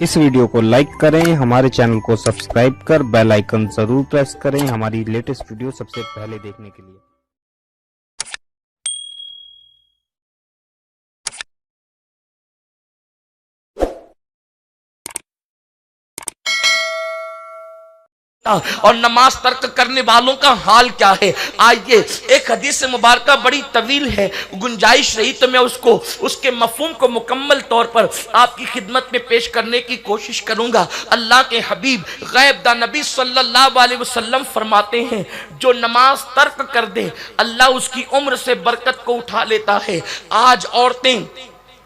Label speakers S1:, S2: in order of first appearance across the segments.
S1: इस वीडियो को लाइक करें, हमारे चैनल को सब्सक्राइब कर बेल आइकन जरूर प्रेस करें हमारी लेटेस्ट वीडियो सबसे पहले देखने के लिए।
S2: और नमाज तर्क करने वालों का हाल क्या है। आइए, एक हदीस मुबारक बड़ी तवील है, गुंजाइश रही तो मैं उसके मफहूम को मुकम्मल तौर पर आपकी खिदमत में पेश करने की कोशिश करूंगा। अल्लाह के हबीब गैब दा नबी सल्लल्लाहु अलैहि वसल्लम फरमाते हैं, जो नमाज तर्क कर दे अल्लाह उसकी उम्र से बरकत को उठा लेता है। आज औरतें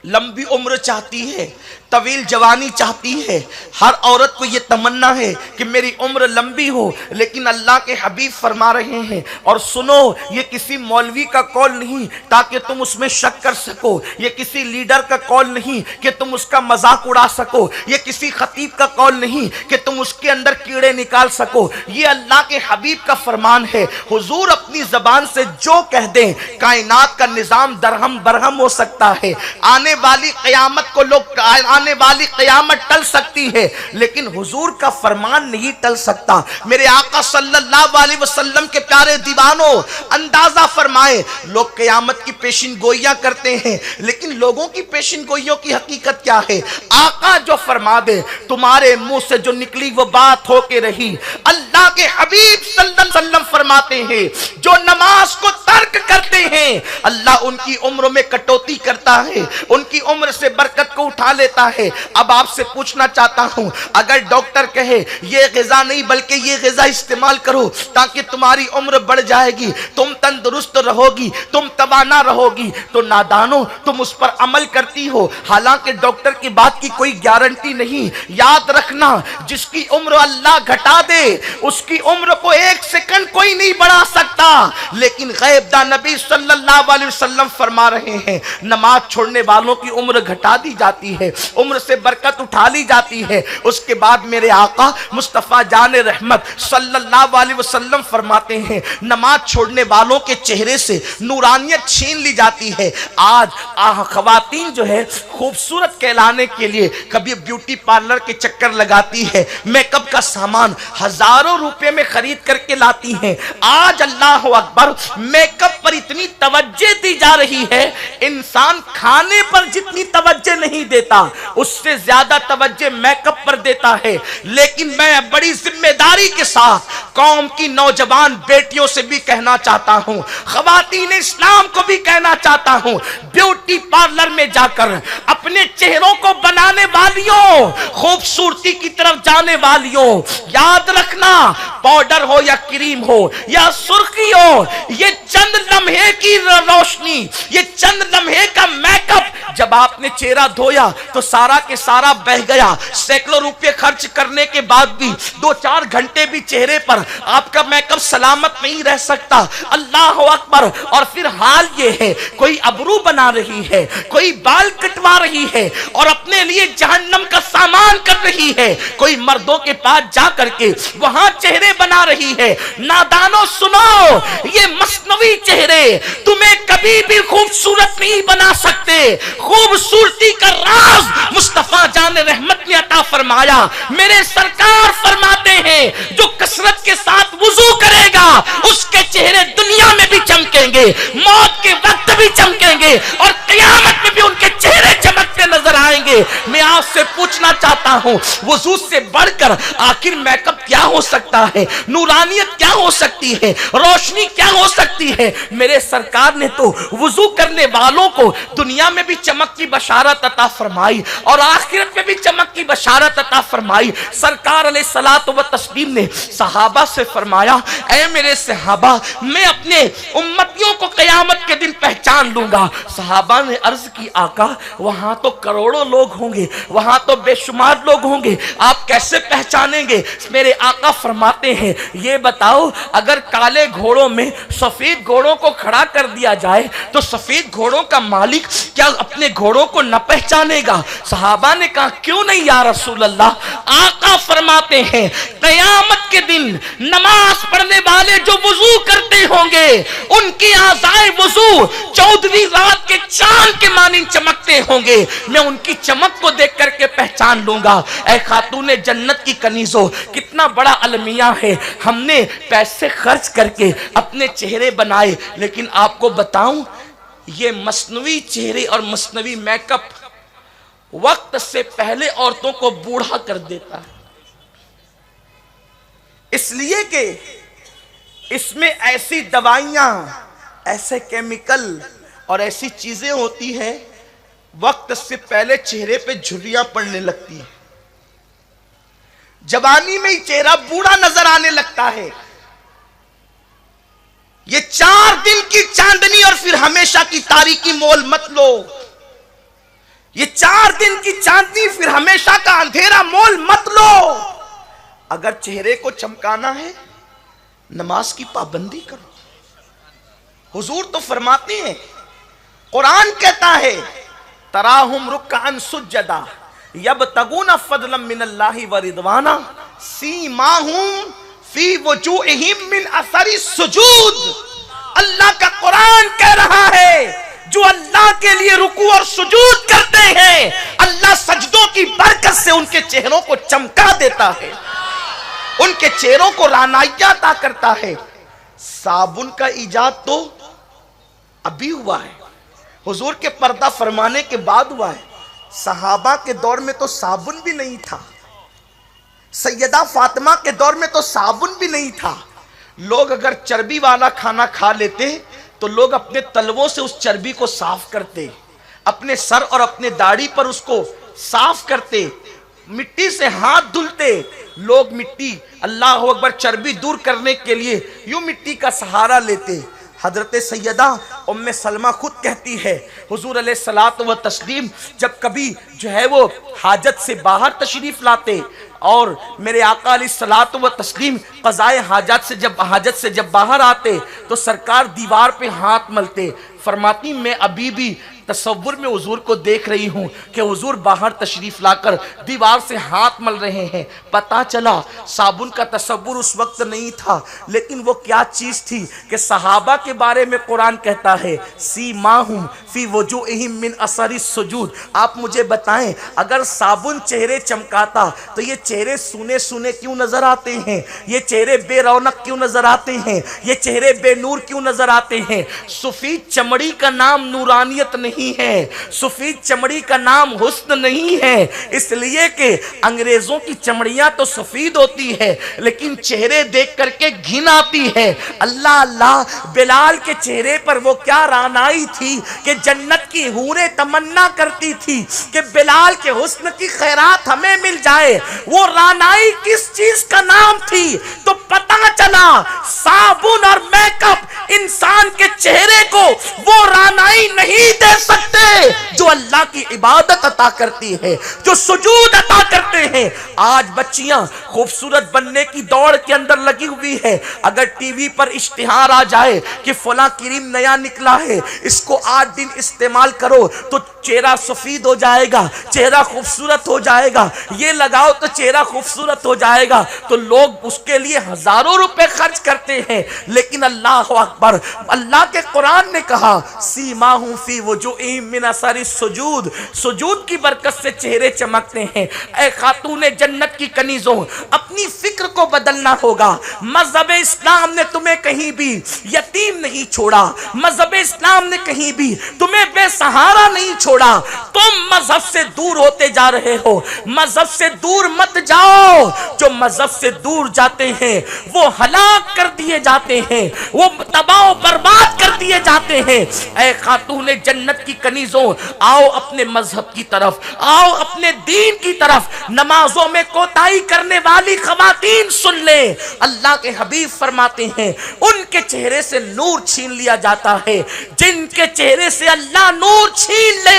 S2: लंबी उम्र चाहती है, तवील जवानी चाहती है। हर औरत को ये तमन्ना है कि मेरी उम्र लंबी हो, लेकिन अल्लाह के हबीब फरमा रहे हैं, और सुनो, ये किसी मौलवी का कौल नहीं ताकि तुम उसमें शक कर सको, ये किसी लीडर का कौल नहीं कि तुम उसका मजाक उड़ा सको, ये किसी खतीब का कौल नहीं कि तुम उसके अंदर कीड़े निकाल सको। ये अल्लाह के हबीब का फरमान है। हुजूर अपनी जबान से जो कह दें, कायनात का निजाम दरहम बरहम हो सकता है। आने वाली क़यामत को लोग आने वाली क़यामत टल सकती है, लेकिन हुजूर का फरमान नहीं टल सकता। मेरे आका सल्लल्लाहु अलैहि वसल्लम के प्यारे दीवानों, अंदाजा फरमाए, लोग क़यामत की पेशिन गोइयां करते हैं, लेकिन लोगों की पेशिन गोइयों की हकीकत क्या है। आका जो फरमा दे, तुम्हारे मुंह से जो निकली वो बात होके रही। अल्लाह के हबीब सल्लल्लाहु अलैहि वसल्लम फरमाते हैं, जो नमाज को तर्क करते हैं अल्लाह उनकी उम्र में कटौती करता है, उनकी उम्र से बरकत को उठा लेता है। अब आपसे पूछना चाहता हूं, अगर डॉक्टर कहे ये ग़िज़ा नहीं बल्कि ये ग़िज़ा इस्तेमाल करो ताकि तुम्हारी उम्र बढ़ जाएगी, तुम तंदुरुस्त रहोगी, तुम तवाना रहोगी, तो नादानो तुम उस पर अमल करती हो, हालांकि डॉक्टर की बात की कोई गारंटी नहीं। याद रखना, जिसकी उम्र अल्लाह घटा दे उसकी उम्र को एक सेकंड कोई नहीं बढ़ा सकता, लेकिन गैब दा नबी सल्लल्लाहु अलैहि वसल्लम फरमा रहे हैं, नमाज छोड़ने वालों की उम्र घटा दी जाती है, उम्र से बरकत उठा ली जाती है। उसके बाद मेरे आका मुस्तफ़ा जान रहमत सल्लल्लाहु अलैहि वसल्लम फरमाते हैं, नमाज छोड़ने वालों के चेहरे से नूरानियत छीन ली जाती है। आज ख़वातीन जो है खूबसूरत कहलाने के लिए कभी ब्यूटी पार्लर के चक्कर लगाती है, मेकअप का सामान हजारों रुपए में खरीद करके लाती हैं। आज अल्लाह अकबर, मेकअप पर इतनी तवज्जो दी जा रही है, इंसान खाने पर जितनी तवज्जो नहीं देता उससे ज्यादा तवज्जो मेकअप पर देता है। लेकिन मैं बड़ी जिम्मेदारी के साथ कौम की नौजवान बेटियों से भी कहना चाहता हूं, ख़वातीन इस्लाम को भी कहना चाहता हूं, ब्यूटी पार्लर में जाकर अपने चेहरों को बनाने वालियों, खूबसूरती की तरफ जाने वालियों, याद रखना, पाउडर हो या क्रीम हो या सुर्खी हो, ये चंद लम्हे की रोशनी, ये चंद लम्हे का मेकअप, जब आपने चेहरा धोया तो सारा के सारा बह गया। सैकड़ों रुपए खर्च करने के बाद भी 2-4 घंटे भी चेहरे पर आपका मेकअप सलामत नहीं रह सकता। अल्लाह अकबर। और फिर हाल ये है, कोई अबरू बना रही है, कोई बाल कटवा रही है और अपने लिए जहन्नम का सामान कर रही है, कोई मर्दों के पास जा करके वहां चेहरे बना रही है। नादानो सुनो, ये मसनवी चेहरे तुम्हें कभी भी खूबसूरत नहीं बना सकते। खूबसूरती का राज मुस्तफा जान रहमत ने अता फरमाया। मेरे सरकार फरमाते हैं, जो कसरत के साथ वुजू करेगा उसके चेहरे दुनिया में भी चमकेंगे, मौत के वक्त भी चमकेंगे और क़यामत में भी उनके चेहरे चमकते नजर आएंगे। मैं आपसे पूछना चाहता हूं, वुजू से बढ़कर आखिर मेकअप क्या हो सकता है, नूरानियत क्या हो सकती है, रोशनी क्या हो सकती है। मेरे सरकार ने तो वुजू करने वालों को दुनिया में भी चमक की बशारत अता फरमाई और आखिरत में भी चमक की बशारत अता फरमाई। सरकार अलैहिस्सलातु व तस्लीम ने सहाबा से फरमाया, ऐ मेरे सहाबा, मैं अपने उम्मतियों को क़यामत के दिन पहचान लूंगा। सहाबा ने अर्ज की, आका वहां तो करोड़ों लोग होंगे, वहां तो बेशुमार लोग होंगे, आप कैसे पहचानेंगे। मेरे आका फरमाते हैं, ये बताओ, अगर काले घोड़ों में सफेद घोड़ों को खड़ा कर दिया जाए तो सफेद घोड़ों का मालिक क्या अपने घोड़ों को न पहचानेगा। सहाबा ने कहा, क्यों नहीं या रसूल अल्लाह। आका अल्लाह फरमाते हैं क़यामत के दिन नमाज पढ़ने वाले जो वुजू करते होंगे उनकी आज़ाए वुजू 14वीं रात के चांद के मानिंद चमकते होंगे। मैं उनकी चमक को देख करके पहचान लूंगा। ऐ खातूने जन्नत की कनीजों, कितना बड़ा अलमिया है। हमने पैसे खर्च करके अपने चेहरे बनाए, लेकिन आपको बताऊं ये मसनवी चेहरे और मसनवी मेकअप वक्त से पहले औरतों को बूढ़ा कर देता है, इसलिए कि इसमें ऐसी दवाइयां, ऐसे केमिकल और ऐसी चीजें होती हैं वक्त से पहले चेहरे पे झुर्रियां पड़ने लगती है। जवानी में ही चेहरा बूढ़ा नजर आने लगता है। ये 4 दिन की चांदनी और फिर हमेशा की तारीकी मोल मत लो। ये 4 दिन की चांदनी फिर हमेशा का अंधेरा मोल मत लो। अगर चेहरे को चमकाना है नमाज की पाबंदी करो। हुजूर तो फरमाते हैं, कुरान कहता है तराहुम रुक्अन सुज्जदा यबतगूना फदलन मिनल्लाहि व रिदवाना सीमाहुम फी वजूहिहिम मिन असरी सुजूद। अल्लाह का कुरान कह रहा है जो अल्लाह के लिए रुकू और सुजूद करते हैं, अल्लाह सजदों की बरकत से उनके चेहरों को चमका देता है, उनके चेहरों को रानाइयां अता करता है। साबुन का इजाद तो अभी हुआ है, हुजूर के पर्दा फरमाने के बाद हुआ है। सहाबा के दौर में तो साबुन भी नहीं था, सैयदा फातिमा के दौर में तो साबुन भी नहीं था। लोग अगर चर्बी वाला खाना खा लेते तो लोग अपने तलवों से उस चर्बी को साफ करते, अपने सर और अपने दाढ़ी पर उसको साफ करते, मिट्टी से हाथ धुलते। लोग मिट्टी, अल्लाह अकबर, चर्बी दूर करने के लिए यूं मिट्टी का सहारा लेते। हजरत सैयदा उम्मे सलमा खुद कहती है हुजूर अलैहिस्सलातु व तस्लीम जब कभी जो है वो हाजत से बाहर तशरीफ लाते और मेरे आका अलैहिस्सलातु व तस्लीम क़ज़ाए हाजत से जब बाहर आते तो सरकार दीवार पे हाथ मलते। फरमाती मैं अभी भी तसव्वुर में हुजूर को देख रही हूँ कि हुजूर बाहर तशरीफ लाकर दीवार से हाथ मल रहे हैं। पता चला साबुन का तसव्वुर उस वक्त नहीं था, लेकिन वो क्या चीज़ थी कि सहाबा के बारे में कुरान कहता है सीमाहुम फी वजूहिहिम मिन असरी सुजूद। आप मुझे बताएं, अगर साबुन चेहरे चमकाता तो ये चेहरे सूने सूने क्यों नजर आते हैं? ये चेहरे बेरौनक क्यों नजर आते हैं? ये चेहरे बेनूर क्यों नजर आते हैं? सफेद चमड़ी का नाम नूरानियत नहीं है, सफेद चमड़ी का नाम हुस्न नहीं है, इसलिए कि अंग्रेजों की चमड़ियां तो सफेद होती है लेकिन चेहरे देख करके घिन आती है। अल्लाह अल्लाह, बिलाल के चेहरे पर वो क्या रानाई थी कि जन्नत की हूरें तमन्ना करती थी कि बिलाल के हुस्न की खैरात हमें मिल जाए। वो रानाई किस चीज का नाम थी? तो पता चला साबुन और मेकअप इंसान के चेहरे को वो रानाई नहीं दे सकते जो अल्लाह की इबादत अता करती है, जो सुजूद अता करते हैं। आज बच्चियां खूबसूरत बनने की दौड़ के अंदर लगी हुई है। अगर टीवी पर इश्तिहार आ जाए कि फला क्रीम नया निकला है, इसको 8 दिन इस्तेमाल करो तो चेहरा सफेद हो जाएगा, चेहरा खूबसूरत हो जाएगा, ये लगाओ तो चेहरा खूबसूरत हो जाएगा, तो लोग उसके लिए हजारों रुपए खर्च करते हैं। लेकिन अल्लाह अकबर, अल्लाह के कुरान ने कहा सीमाहुम फी वजूहिहिम मिन असरी सुजूद, सुजूद की बरकत से चेहरे चमकते हैं। ऐ खातूने जन्नत की कनीजों, अपनी फिक्र को बदलना होगा। मजहब इस्लाम ने तुम्हें कहीं भी यतीम नहीं छोड़ा, मजहब इस्लाम ने कहीं भी तुम्हें बेसहारा नहीं छोड़ा। तुम मजहब से दूर होते जा रहे हो, मजहब से दूर मत जाओ। जो मजहब से दूर जाते हैं वो हलाक कर दिए जाते हैं, वो तबाह बर्बाद कर दिए जाते हैं। ऐ खातूने जन्नत की कनीजों, आओ अपने मजहब की तरफ, आओ अपने दीन की तरफ। नमाजों में कोताही करने वाली खवातीन सुन ले, अल्लाह के हबीब फरमाते हैं उनके चेहरे से नूर छीन लिया जाता है जिनके चेहरे से अल्लाह नूर छीन ले।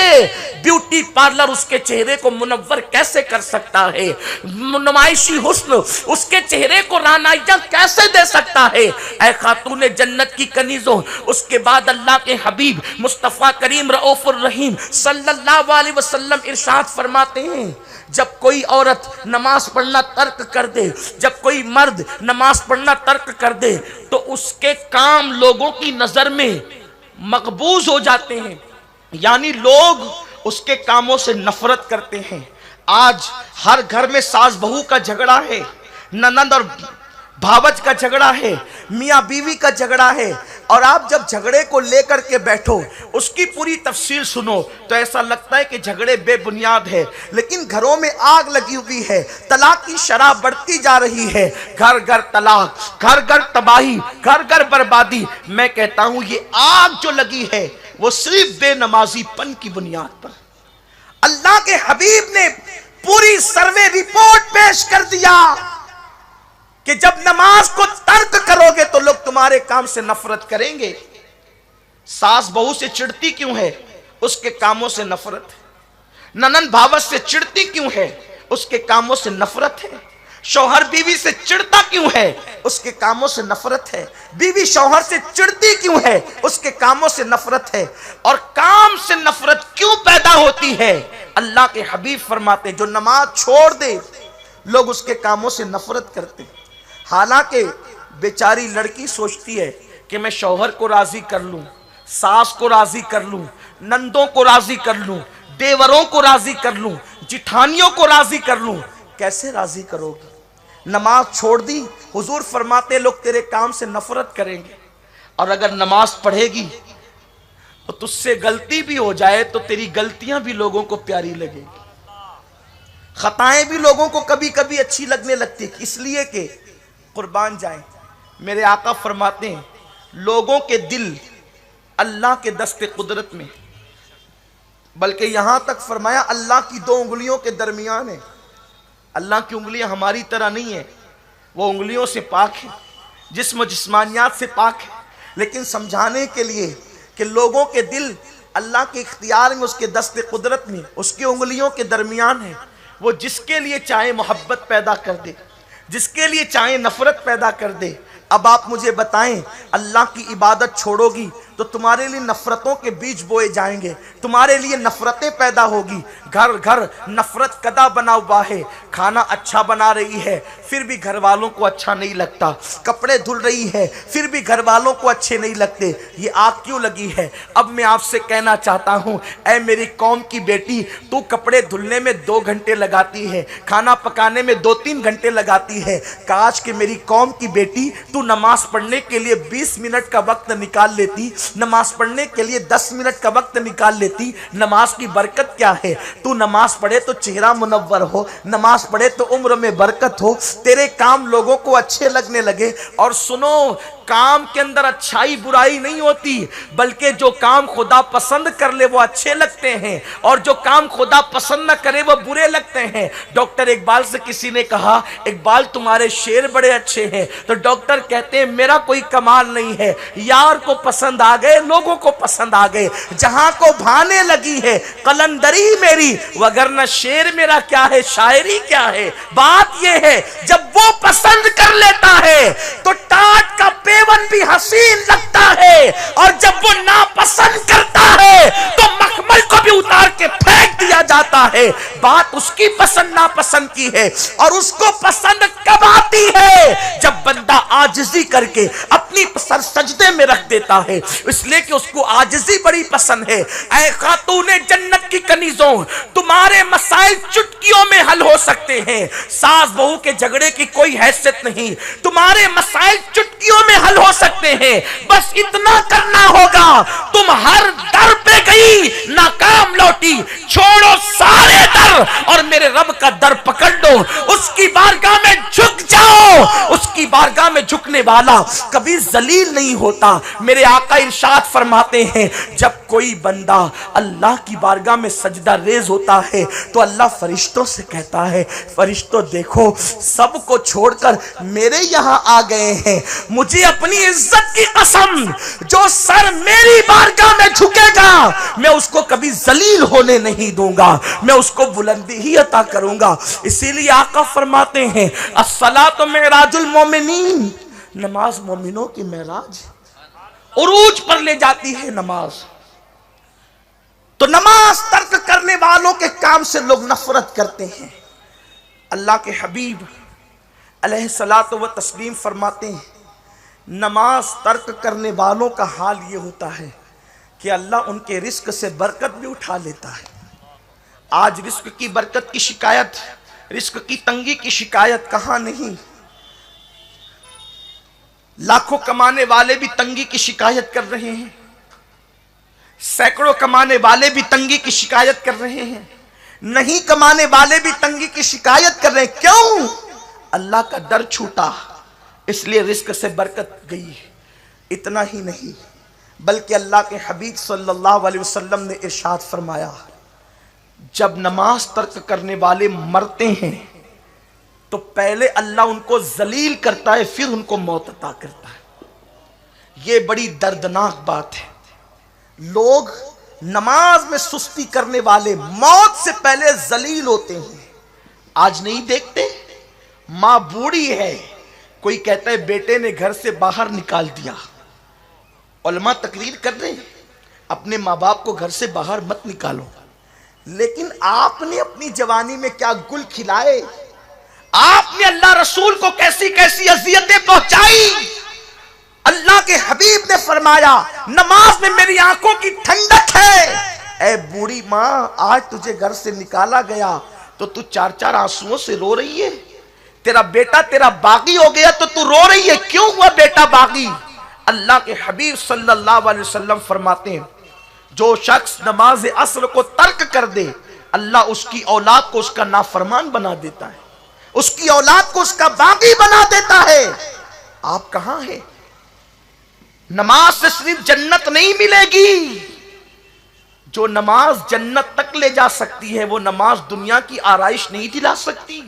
S2: ब्यूटी पार्लर उसके चेहरे को मुनव्वर कैसे कर सकता है? नुमाइशी हुस्न उसके चेहरे को रानाइयां कैसे दे सकता है? ऐ खातूने जन्नत की कनीजों, उसके बाद अल्लाह के हबीब मुस्तफ़ा करीम रऊफुर रहीम सल्लल्लाहु अलैहि वसल्लम इरशाद फरमाते हैं, जब कोई औरत नमाज पढ़ना तर्क कर दे, जब कोई मर्द नमाज पढ़ना तर्क कर दे, तो उसके काम लोगों की नजर में मकबूज हो जाते हैं, यानी लोग उसके कामों से नफरत करते हैं। आज हर घर में सास बहू का झगड़ा है, ननद और भावज का झगड़ा है, मियाँ बीवी का झगड़ा है, और आप जब झगड़े को लेकर के बैठो, उसकी पूरी तफसील सुनो, तो ऐसा लगता है कि झगड़े बेबुनियाद है। लेकिन घरों में आग लगी हुई है, तलाक की शराब बढ़ती जा रही है, घर घर तलाक, घर घर तबाही, घर घर बर्बादी। मैं कहता हूं ये आग जो लगी है वो सिर्फ बेनमाजीपन की बुनियाद पर। अल्लाह के हबीब ने पूरी सर्वे रिपोर्ट पेश कर दिया कि जब नमाज को तर्क करोगे तो लोग तुम्हारे काम से नफरत करेंगे। सास बहू से चिढ़ती क्यों है? उसके कामों से नफरत है। ननन भावत से चिढ़ती क्यों है? उसके कामों से नफरत है। शौहर बीवी से चिढ़ता क्यों है? उसके कामों से नफरत है। बीवी शौहर से चिढ़ती क्यों है? उसके कामों से नफरत है। और काम से नफरत क्यों पैदा होती है? अल्लाह के हबीब फरमाते जो नमाज छोड़ दे लोग उसके कामों से नफरत करते। हालांकि बेचारी लड़की सोचती है कि मैं शौहर को राजी कर लूं, सास को राजी कर लूं, नंदों को राजी कर लूं, देवरों को राजी कर लूं, जिठानियों को राजी कर लूं। कैसे राजी करोगी? नमाज छोड़ दी, हुजूर फरमाते लोग तेरे काम से नफरत करेंगे। और अगर नमाज पढ़ेगी तो तुझसे गलती भी हो जाए तो तेरी गलतियां भी लोगों को प्यारी लगेगी, खताएं भी लोगों को कभी कभी अच्छी लगने लगती है, इसलिए कि कुर्बान जाए मेरे आका फरमाते हैं लोगों के दिल अल्लाह के दस्ते कुदरत में, बल्कि यहां तक फरमाया अल्लाह की दो उंगलियों के दरमियान है। अल्लाह की उंगलियां हमारी तरह नहीं है, वो उंगलियों से पाक है, जिस्म जिस्मानियात से पाक है। लेकिन समझाने के लिए कि लोगों के दिल अल्लाह के इख्तियार में, उसके दस्ते कुदरत में, उसकी उंगलियों के दरमियान है। वो जिसके लिए चाहे मोहब्बत पैदा कर दे, जिसके लिए चाहे नफरत पैदा कर दे। अब आप मुझे बताएं, अल्लाह की इबादत छोड़ोगी तो तुम्हारे लिए नफरतों के बीज बोए जाएंगे, तुम्हारे लिए नफरतें पैदा होगी। घर घर नफरत कदा बना हुआ है। खाना अच्छा बना रही है फिर भी घर वालों को अच्छा नहीं लगता, कपड़े धुल रही है फिर भी घर वालों को अच्छे नहीं लगते। ये आग क्यों लगी है? अब मैं आपसे कहना चाहता हूँ, ऐ मेरी कौम की बेटी, तू कपड़े धुलने में 2 घंटे लगाती है, खाना पकाने में 2-3 घंटे लगाती है। काश कि मेरी कौम की बेटी तू नमाज पढ़ने के लिए 20 मिनट का वक्त निकाल लेती, नमाज पढ़ने के लिए 10 मिनट का वक्त निकाल लेती। नमाज की बरकत क्या है? तू नमाज पढ़े तो चेहरा मुनव्वर हो, नमाज पढ़े तो उम्र में बरकत हो, तेरे काम लोगों को अच्छे लगने लगे। और सुनो, काम के अंदर अच्छाई बुराई नहीं होती, बल्कि जो काम खुदा पसंद कर ले वो अच्छे लगते हैं, और जो काम खुदा पसंद न करे वो बुरे लगते हैं। डॉक्टर इकबाल से किसी ने कहा, इकबाल तुम्हारे शेर बड़े अच्छे हैं। तो डॉक्टर कहते हैं मेरा कोई कमाल नहीं है, यार को पसंद आ गए, लोगों को पसंद आ गए, जहां को भाने लगी है कलंदरी मेरी, वगरना शेर मेरा क्या है, शायरी क्या है। बात यह है जब वो पसंद कर लेता है तो टाट का पेवन भी हसीन लगता है, और जब वो नापसंद करता है तो मखमल को भी उतार के फेंक दिया जाता है। बात उसकी पसंद नापसंद की है, और उसको पसंद कब आती है? जब बंदा आजिज़ी करके अपनी सर सजदे में रख देता है, इसलिए कि उसको आजिज़ी बड़ी पसंद है। ऐ खातूने जन्नत की कनीजों, तुम्हारे मसाइल चुटकियों में हल हो सकते हैं, सास बहू के झगड़े की कोई हैसियत नहीं, तुम्हारे मसाइल चुटकियों में हल हो सकते हैं। बस इतना करना होगा, तुम हर दर पे गई नाकाम लौटी, छोड़ो सारे दर और मेरे रब का दर पकड़ लो, उसकी बारगाह में झुक जाओ। उसकी बारगाह में झुकने वाला कभी जलील नहीं होता। मेरे आका इरशाद फरमाते हैं, जब कोई बंदा अल्लाह की बारगाह में सजदा रेज होता है तो अल्लाह फरिश्तों से कहता है, फरिश्तों देखो सबको छोड़कर मेरे यहां आ गए हैं, मुझे अपनी इज्जत की कसम, जो सर मेरी बारगाह में झुकेगा मैं उसको कभी जलील होने नहीं दूंगा, मैं उसको बुलंदी ही अता करूंगा। इसीलिए आका फरमाते हैं, अस्सलातु मेराजुल मोमिनीन, नमाज मोमिनों की मेराज, उरूज पर ले जाती है नमाज। तो नमाज तर्क करने वालों के काम से लोग नफरत करते हैं। अल्लाह के हबीब अलैहिस्सलातु व तस्लीम फरमाते हैं, नमाज तर्क करने वालों का हाल ये होता है कि अल्लाह उनके रिस्क से बरकत भी उठा लेता है। आज रिस्क की बरकत की शिकायत, रिस्क की तंगी की शिकायत कहां नहीं। लाखों कमाने वाले भी तंगी की शिकायत कर रहे हैं, सैकड़ों कमाने वाले भी तंगी की शिकायत कर रहे हैं, नहीं कमाने वाले भी तंगी की शिकायत कर रहे हैं। क्यों? अल्लाह का डर छूटा, इसलिए रिस्क से बरकत गई। इतना ही नहीं, बल्कि अल्लाह के हबीब सल्लल्लाहु अलैहि वसल्लम ने इरशाद फरमाया, जब नमाज तर्क करने वाले मरते हैं तो पहले अल्लाह उनको जलील करता है, फिर उनको मौत अता करता है। यह बड़ी दर्दनाक बात है। लोग नमाज में सुस्ती करने वाले मौत से पहले जलील होते हैं। आज नहीं देखते, मां बूढ़ी है, कोई कहता है बेटे ने घर से बाहर निकाल दिया, उलमा तकरीर कर रहे हैं अपने माँ बाप को घर से बाहर मत निकालो। लेकिन आपने अपनी जवानी में क्या गुल खिलाए, आपने अल्लाह रसूल को कैसी कैसी अजियतें पहुंचाई। अल्लाह के हबीब ने फरमाया, नमाज में मेरी आंखों की ठंडक है। ए बूढ़ी माँ, आज तुझे घर से निकाला गया तो तू चार चार आंसुओं से रो रही है। तेरा बेटा तेरा बागी हो गया तो तू रो रही है, क्यों हुआ बेटा बागी? अल्लाह के हबीब सल्लल्लाहु अलैहि वसल्लम फरमाते हैं, जो शख्स नमाज असर को तर्क कर दे, अल्लाह उसकी औलाद को उसका नाफरमान बना देता है, उसकी औलाद को उसका बागी बना देता है। आप कहां हैं? नमाज से सिर्फ जन्नत नहीं मिलेगी। जो नमाज जन्नत तक ले जा सकती है, वो नमाज दुनिया की आराइश नहीं दिला सकती।